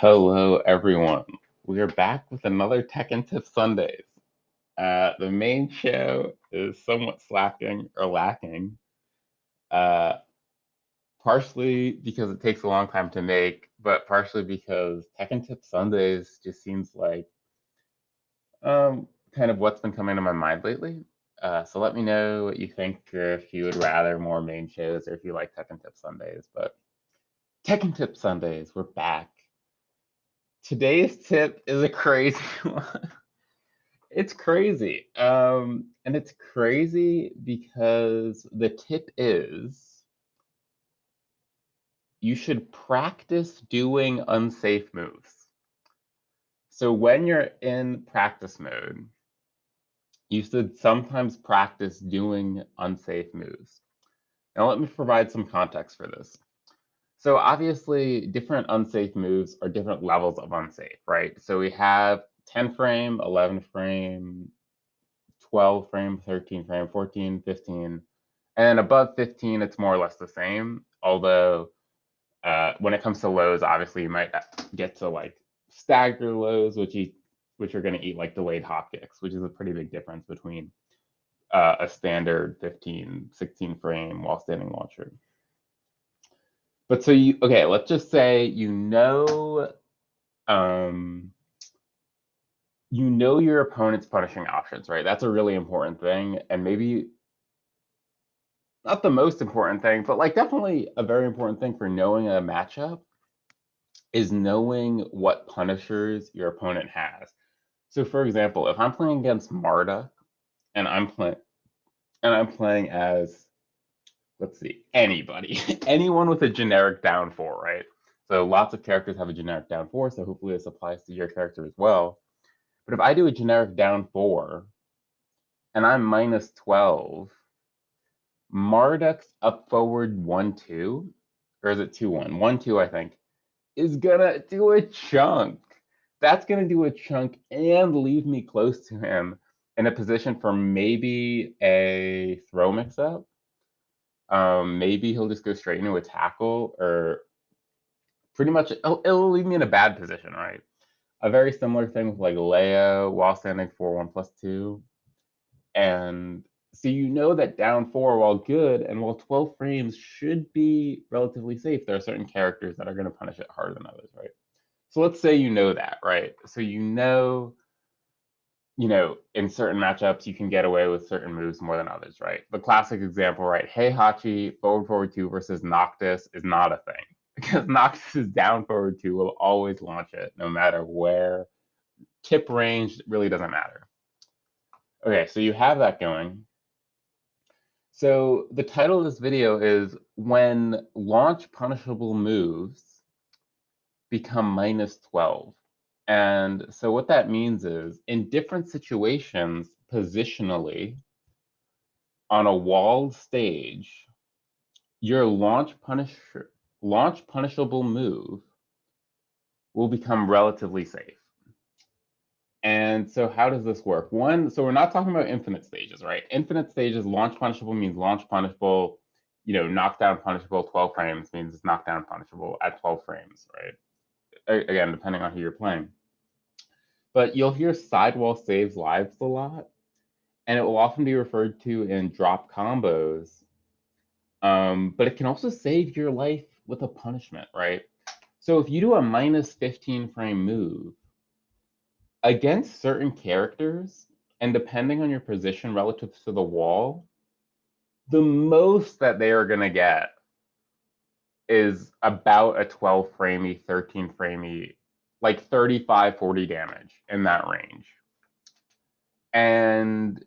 Hello, everyone. We are back with another Tekken Tips Sundays. The main show is somewhat slacking or lacking, uh, partially because it takes a long time to make, but partially because Tekken Tips Sundays just seems like kind of what's been coming to my mind lately. So let me know what you think, or if you would rather more main shows, or if you like Tekken Tips Sundays. But Tekken Tips Sundays, we're back. Today's tip is a crazy one. It's crazy. And it's crazy because the tip is you should practice doing unsafe moves. So when you're in practice mode, you should sometimes practice doing unsafe moves. Now, let me provide some context for this. So obviously, different unsafe moves are different levels of unsafe, right? So we have 10 frame, 11 frame, 12 frame, 13 frame, 14, 15. And above 15, it's more or less the same. Although when it comes to lows, obviously you might get to like stagger lows, which are going to eat like delayed hop kicks, which is a pretty big difference between a standard 15, 16 frame while standing launcher. But so okay, let's just say um, you know your opponent's punishing options, right? That's a really important thing, and maybe not the most important thing, but like definitely a very important thing for knowing a matchup is knowing what punishers your opponent has. So for example, if I'm playing against Marduk and I'm playing as, let's see, anybody, anyone with a generic down four, right? So lots of characters have a generic down four, so hopefully this applies to your character as well. But if I do a generic down four and I'm minus 12, Marduk's up forward 1-2, or is it 2-1? 1-2, I think, is gonna do a chunk. That's gonna do a chunk and leave me close to him in a position for maybe a throw mix up. Maybe he'll just go straight into a tackle, or pretty much it'll leave me in a bad position, right? A very similar thing with like Leo while standing 4-1+2. And so you know that down four, while good, and while 12 frames should be relatively safe, there are certain characters that are going to punish it harder than others, right? So let's say you know that, right? So in certain matchups, you can get away with certain moves more than others, right? The classic example, right? Heihachi, forward, forward two versus Noctis is not a thing because Noctis is down forward two, will always launch it no matter where. Tip range really doesn't matter. Okay, so you have that going. So the title of this video is When Launch Punishable Moves Become minus 12. And so what that means is in different situations, positionally, on a walled stage, your launch punishable move will become relatively safe. And so how does this work? One, so we're not talking about infinite stages, right? Infinite stages, launch punishable means launch punishable, knockdown punishable 12 frames means it's knockdown punishable at 12 frames, right? Again, depending on who you're playing. But you'll hear sidewall saves lives a lot, and it will often be referred to in drop combos. But it can also save your life with a punishment, right? So if you do a minus 15 frame move against certain characters, and depending on your position relative to the wall, the most that they are going to get is about a 12 framey, 13 framey, like 35, 40 damage in that range. And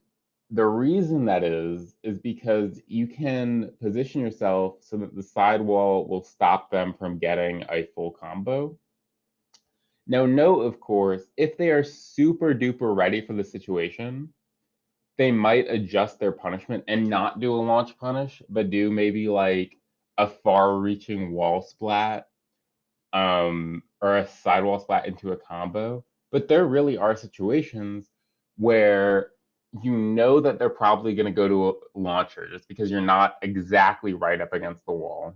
the reason that is because you can position yourself so that the sidewall will stop them from getting a full combo. Now, note, of course, if they are super duper ready for the situation, they might adjust their punishment and not do a launch punish, but do maybe like a far-reaching wall splat, or a sidewall splat into a combo. But there really are situations where you know that they're probably going to go to a launcher just because you're not exactly right up against the wall.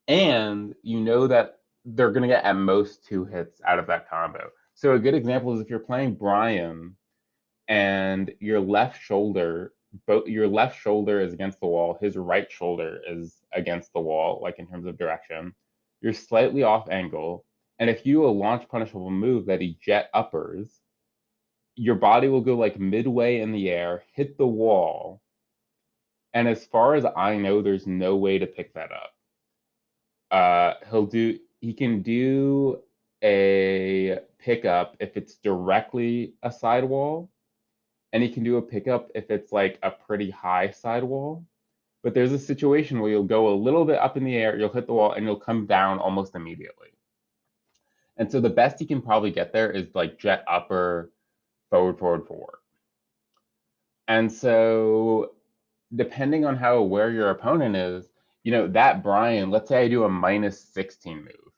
And you know that they're going to get at most 2 hits out of that combo. So a good example is if you're playing Brian and your left shoulder is against the wall, his right shoulder is against the wall, like in terms of direction. You're slightly off angle, and if you do a launch punishable move that he jet uppers, your body will go like midway in the air, hit the wall, and as far as I know, there's no way to pick that up. He can do a pickup if it's directly a sidewall, and he can do a pickup if it's like a pretty high sidewall. But there's a situation where you'll go a little bit up in the air, you'll hit the wall, and you'll come down almost immediately. And so the best he can probably get there is like jet upper, forward, forward, forward. And so depending on how aware your opponent is, that Brian, let's say I do a -16 move.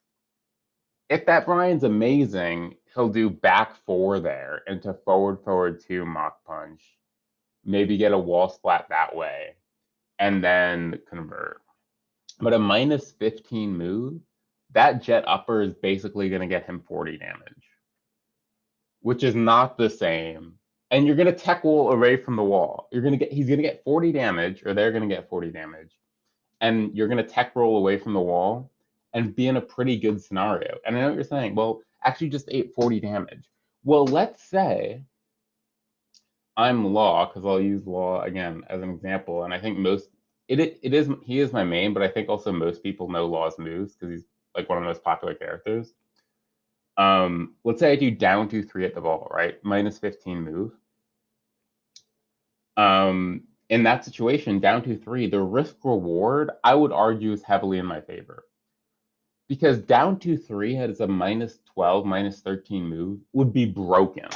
If that Brian's amazing, he'll do back 4 there into forward, forward 2 mock punch, maybe get a wall splat that way, and then convert. But a -15 move, that jet upper is basically going to get him 40 damage, which is not the same. And you're going to tech wall away from the wall. He's going to get 40 damage, or they're going to get 40 damage, and you're going to tech roll away from the wall and be in a pretty good scenario. And I know what you're saying, well, actually just ate 40 damage. Well, let's say I'm Law, because I'll use Law again as an example, and I think he is my main, but I think also most people know Law's moves because he's like one of the most popular characters. Let's say I do down 2-3 at the ball, right? -15 move. In that situation, down 2-3, the risk reward I would argue is heavily in my favor. Because down 2-3 has a -12, -13 move would be broken.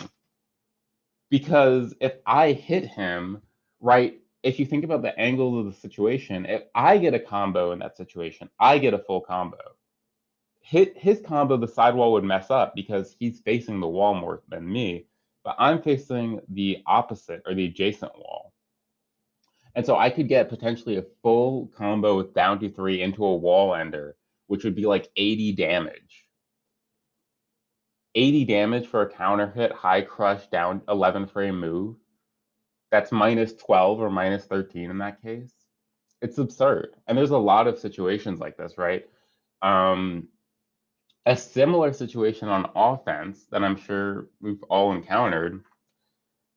Because if I hit him, right, if you think about the angles of the situation, if I get a combo in that situation, I get a full combo. His combo, the sidewall would mess up because he's facing the wall more than me, but I'm facing the opposite or the adjacent wall. And so I could get potentially a full combo with down 2-3 into a wall ender, which would be like 80 damage. 80 damage for a counter hit, high crush, down 11 frame move. That's -12 or -13 in that case. It's absurd. And there's a lot of situations like this, right? A similar situation on offense that I'm sure we've all encountered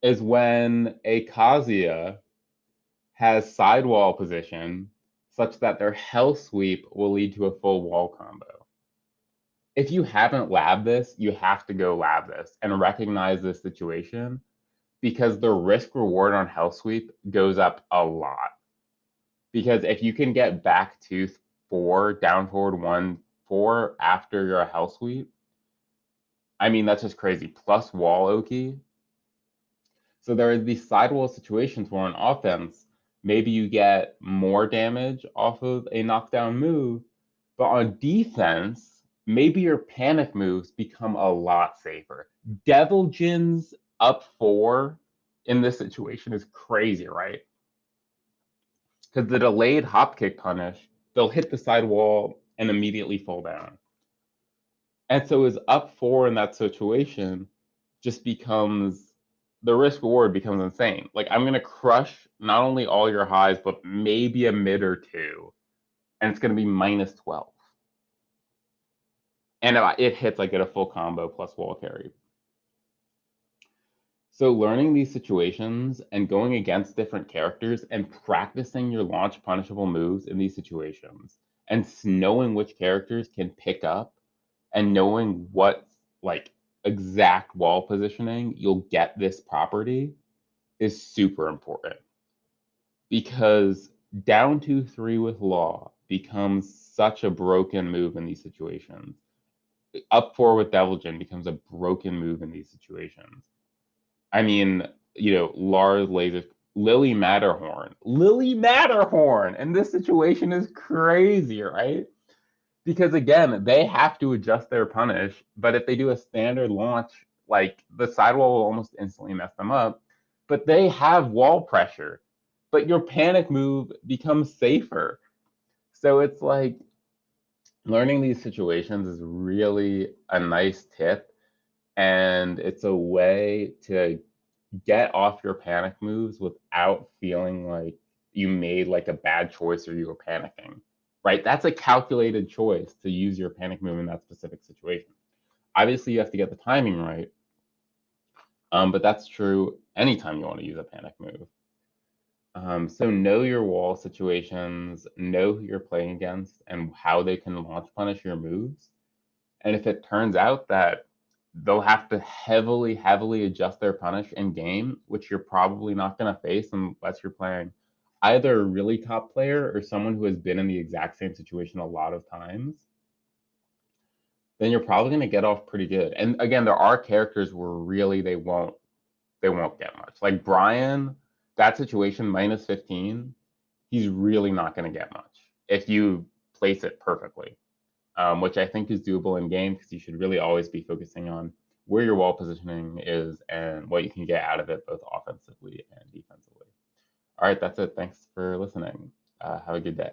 is when a Kazuya has sidewall position such that their hell sweep will lead to a full wall combo. If you haven't labbed this, you have to go lab this and recognize this situation because the risk reward on hell sweep goes up a lot. Because if you can get back to 4, down forward 1, 4 after your hell sweep, I mean, that's just crazy. Plus wall Oki. So there are these sidewall situations where on offense, maybe you get more damage off of a knockdown move, but on defense, maybe your panic moves become a lot safer. Devil Jin's up 4 in this situation is crazy, right? Because the delayed hop kick punish, they'll hit the side wall and immediately fall down. And so his up 4 in that situation just becomes, the risk reward becomes insane. Like, I'm going to crush not only all your highs, but maybe a mid or 2. And it's going to be -12. And if it hits, I get a full combo plus wall carry. So learning these situations and going against different characters and practicing your launch punishable moves in these situations and knowing which characters can pick up and knowing what like exact wall positioning you'll get this property is super important because down 2-3 with Law becomes such a broken move in these situations. Up 4 with Devilgen becomes a broken move in these situations. I mean, Lars Laser, Lily Matterhorn. Lily Matterhorn in this situation is crazy, right? Because again, they have to adjust their punish, but if they do a standard launch, like the sidewall will almost instantly mess them up. But they have wall pressure, but your panic move becomes safer. So it's like Learning these situations is really a nice tip, and it's a way to get off your panic moves without feeling like you made like a bad choice or you were panicking. Right? That's a calculated choice to use your panic move in that specific situation. Obviously, you have to get the timing right, but that's true anytime you want to use a panic move. So know your wall situations, know who you're playing against, and how they can launch punish your moves. And if it turns out that they'll have to heavily, heavily adjust their punish in game, which you're probably not going to face unless you're playing either a really top player or someone who has been in the exact same situation a lot of times, then you're probably going to get off pretty good. And again, there are characters where really they won't get much. Like Brian, that situation minus 15, he's really not going to get much if you place it perfectly, which I think is doable in game because you should really always be focusing on where your wall positioning is and what you can get out of it both offensively and defensively. All right, that's it. Thanks for listening. Have a good day.